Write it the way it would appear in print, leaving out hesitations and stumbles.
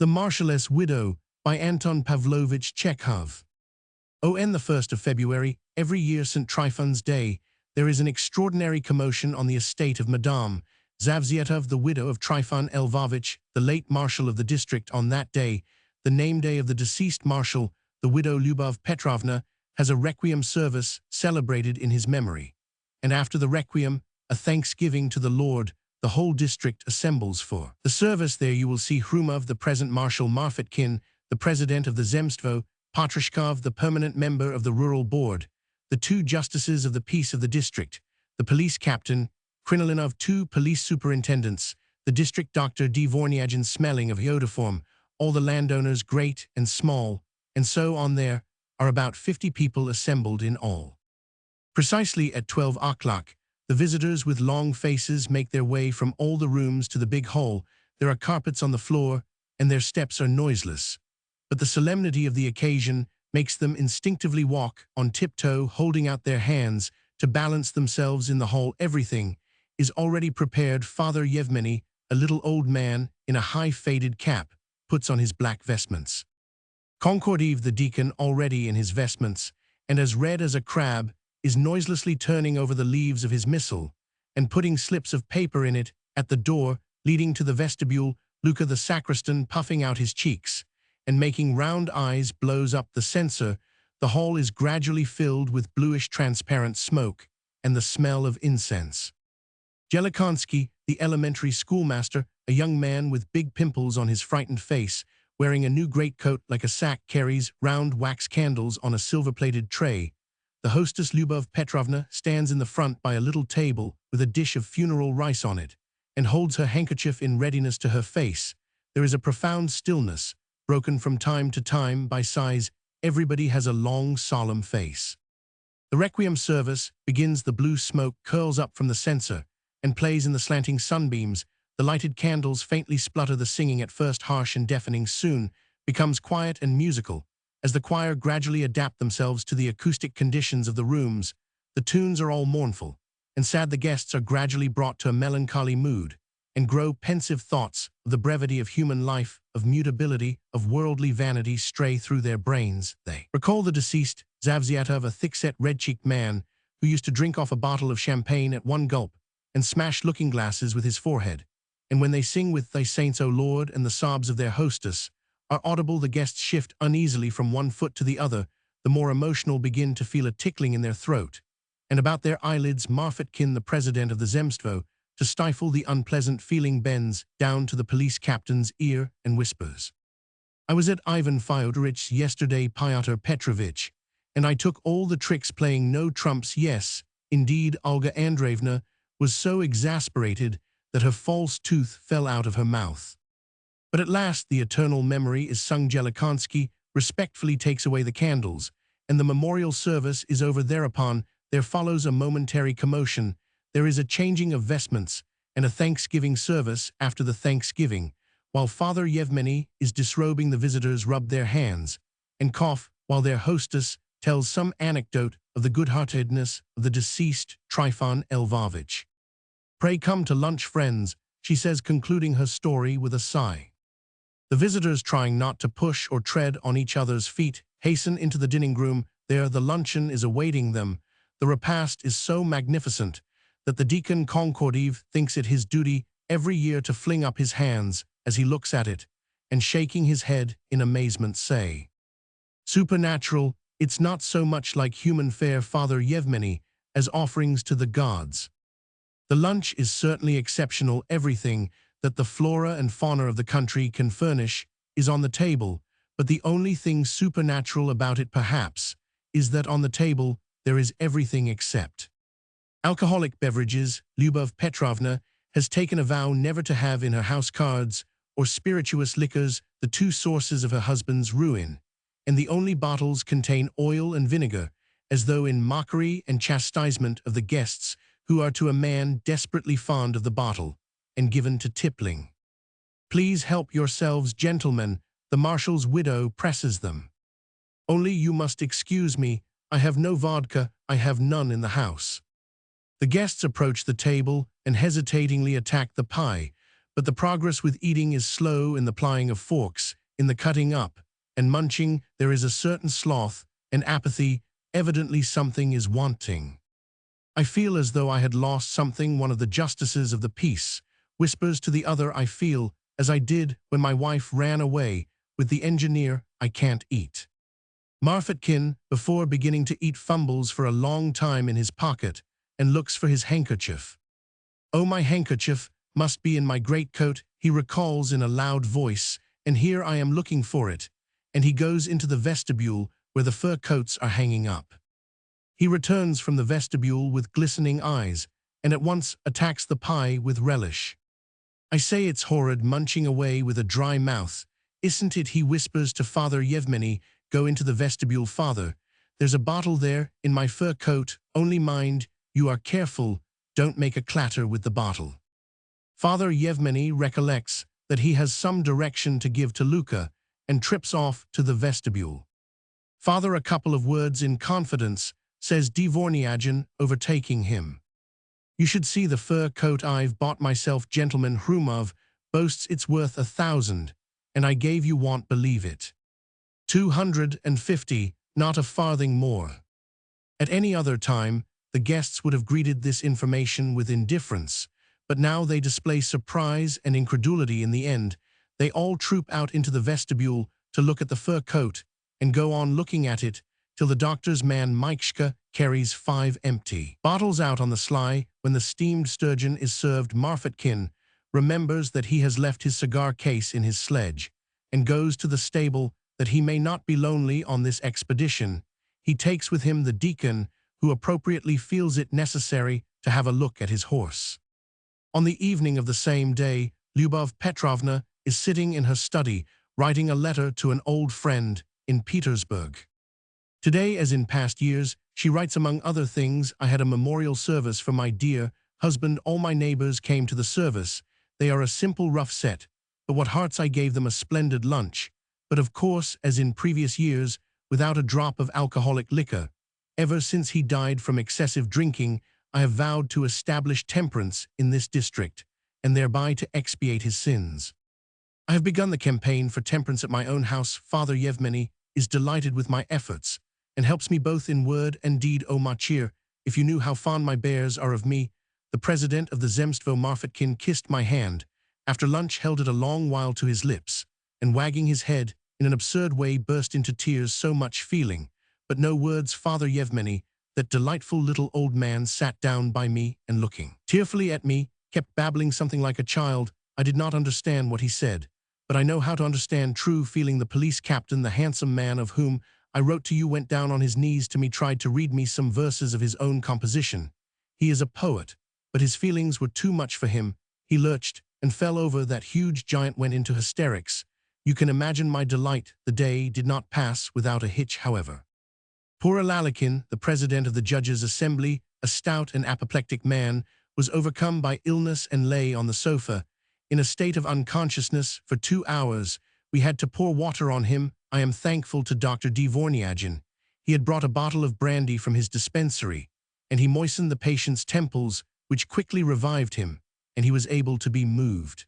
The Marshall's Widow by Anton Pavlovich Chekhov. On the 1st of February, every year St. Tryphon's Day, there is an extraordinary commotion on the estate of Madame Zavzietov, the widow of Tryphon Lvovich, the late marshal of the district. On that day, the name day of the deceased marshal, the widow Lyubov Petrovna, has a requiem service celebrated in his memory. And after the requiem, a thanksgiving to the Lord, the whole district assembles for the service. There you will see Hrumov, the present Marshal Marfatkin, the president of the Zemstvo, Patrishkov, the permanent member of the Rural Board, the two justices of the peace of the district, the police captain, Krinolinov, two police superintendents, the district doctor Dvornyagin smelling of iodoform, all the landowners great and small, and so on. There are about 50 people assembled in all. Precisely at 12 o'clock, the visitors with long faces make their way from all the rooms to the big hall. There are carpets on the floor, and their steps are noiseless. But the solemnity of the occasion makes them instinctively walk on tiptoe, holding out their hands to balance themselves in the hall. Everything is already prepared. Father Yevmeny, a little old man in a high faded cap, puts on his black vestments. Konkordiv, the deacon, already in his vestments, and as red as a crab, is noiselessly turning over the leaves of his missal and putting slips of paper in it. At the door leading to the vestibule, Luka the sacristan, puffing out his cheeks and making round eyes, blows up the censer. The hall is gradually filled with bluish transparent smoke and the smell of incense. Jelekonsky, the elementary schoolmaster, a young man with big pimples on his frightened face, wearing a new greatcoat like a sack, carries round wax candles on a silver-plated tray. The hostess Lyubov Petrovna stands in the front by a little table with a dish of funeral rice on it and holds her handkerchief in readiness to her face. There is a profound stillness, broken from time to time by sighs. Everybody has a long, solemn face. The requiem service begins. The blue smoke curls up from the censer and plays in the slanting sunbeams. The lighted candles faintly splutter. The singing, at first harsh and deafening, soon becomes quiet and musical. As the choir gradually adapt themselves to the acoustic conditions of the rooms, the tunes are all mournful and sad. The guests are gradually brought to a melancholy mood and grow pensive. Thoughts of the brevity of human life, of mutability, of worldly vanity stray through their brains. They recall the deceased, Zavzietov, a thick-set, red-cheeked man who used to drink off a bottle of champagne at one gulp and smash looking-glasses with his forehead. And when they sing with "Thy Saints, O Lord," and the sobs of their hostess are audible, the guests shift uneasily from one foot to the other. The more emotional begin to feel a tickling in their throat and about their eyelids. Marfatkin, the president of the Zemstvo, to stifle the unpleasant feeling, bends down to the police captain's ear and whispers, "I was at Ivan Fyodorich's yesterday, Pyotr Petrovich, and I took all the tricks, playing no trumps. Yes, indeed." Olga Andreevna was so exasperated that her false tooth fell out of her mouth. But at last the eternal memory is sung. Jelekonsky respectfully takes away the candles, and the memorial service is over. Thereupon there follows a momentary commotion. There is a changing of vestments and a thanksgiving service. After the thanksgiving, while Father Yevmeny is disrobing, the visitors rub their hands and cough while their hostess tells some anecdote of the good-heartedness of the deceased Tryphon Lvovich. "Pray come to lunch, friends," she says, concluding her story with a sigh. The visitors, trying not to push or tread on each other's feet, hasten into the dining room. There the luncheon is awaiting them. The repast is so magnificent that the deacon Konkordiv thinks it his duty every year to fling up his hands as he looks at it, and shaking his head in amazement say, "Supernatural, it's not so much like human fare, Father Yevmeny, as offerings to the gods." The lunch is certainly exceptional. Everything that the flora and fauna of the country can furnish is on the table, but the only thing supernatural about it, perhaps, is that on the table there is everything except alcoholic beverages. Lyubov Petrovna has taken a vow never to have in her house cards or spirituous liquors, the two sources of her husband's ruin, and the only bottles contain oil and vinegar, as though in mockery and chastisement of the guests who are to a man desperately fond of the bottle and given to tippling. "Please help yourselves, gentlemen," the marshal's widow presses them. "Only you must excuse me, I have no vodka, I have none in the house." The guests approach the table and hesitatingly attack the pie, But the progress with eating is slow in the plying of forks, in the cutting up, and munching there is a certain sloth and apathy, evidently something is wanting. I feel as though I had lost something. One of the justices of the peace whispers to the other, I feel as I did when my wife ran away with the engineer, I can't eat. Marfatkin, before beginning to eat, fumbles for a long time in his pocket and looks for his handkerchief. Oh, my handkerchief must be in my greatcoat, he recalls in a loud voice, and here I am looking for it, and he goes into the vestibule where the fur coats are hanging up. He returns from the vestibule with glistening eyes and at once attacks the pie with relish. I say it's horrid, munching away with a dry mouth. Isn't it? He whispers to Father Yevmeny, go into the vestibule, Father. There's a bottle there in my fur coat, only mind, you are careful, don't make a clatter with the bottle. Father Yevmeny recollects that he has some direction to give to Luka and trips off to the vestibule. Father, a couple of words in confidence, says Dvornyagin, overtaking him. You should see the fur coat I've bought myself. Gentleman Hrumov boasts it's worth 1,000, and I gave you, won't believe it. 250, not a farthing more. At any other time, the guests would have greeted this information with indifference, but now they display surprise and incredulity. In the end, they all troop out into the vestibule to look at the fur coat and go on looking at it till the doctor's man Mikeshka carries 5 empty bottles out on the sly. When the steamed sturgeon is served, Marfatkin remembers that he has left his cigar case in his sledge and goes to the stable that he may not be lonely on this expedition. He takes with him the deacon, who appropriately feels it necessary to have a look at his horse. On the evening of the same day, Lyubov Petrovna is sitting in her study, writing a letter to an old friend in Petersburg. Today, as in past years, she writes, among other things, I had a memorial service for my dear husband. All my neighbors came to the service. They are a simple, rough set, but what hearts! I gave them a splendid lunch. But of course, as in previous years, without a drop of alcoholic liquor. Ever since he died from excessive drinking, I have vowed to establish temperance in this district, and thereby to expiate his sins. I have begun the campaign for temperance at my own house. Father Yevmeny is delighted with my efforts, and helps me both in word and deed. Oh, Machir, if you knew how fond my bears are of me. The president of the Zemstvo, Marfatkin, kissed my hand, after lunch held it a long while to his lips, and wagging his head, in an absurd way burst into tears. So much feeling, but no words. Father Yevmeny, that delightful little old man, sat down by me and looking tearfully at me, kept babbling something like a child. I did not understand what he said, but I know how to understand true feeling. The police captain, the handsome man of whom I wrote to you, went down on his knees to me, tried to read me some verses of his own composition. He is a poet, but his feelings were too much for him. He lurched and fell over. That huge giant went into hysterics. You can imagine my delight. The day did not pass without a hitch, however. Poor Alalikin, the president of the Judges' Assembly, a stout and apoplectic man, was overcome by illness and lay on the sofa, in a state of unconsciousness, for 2 hours. We had to pour water on him. I am thankful to Dr. Dvornyagin. He had brought a bottle of brandy from his dispensary, and he moistened the patient's temples, which quickly revived him, and he was able to be moved.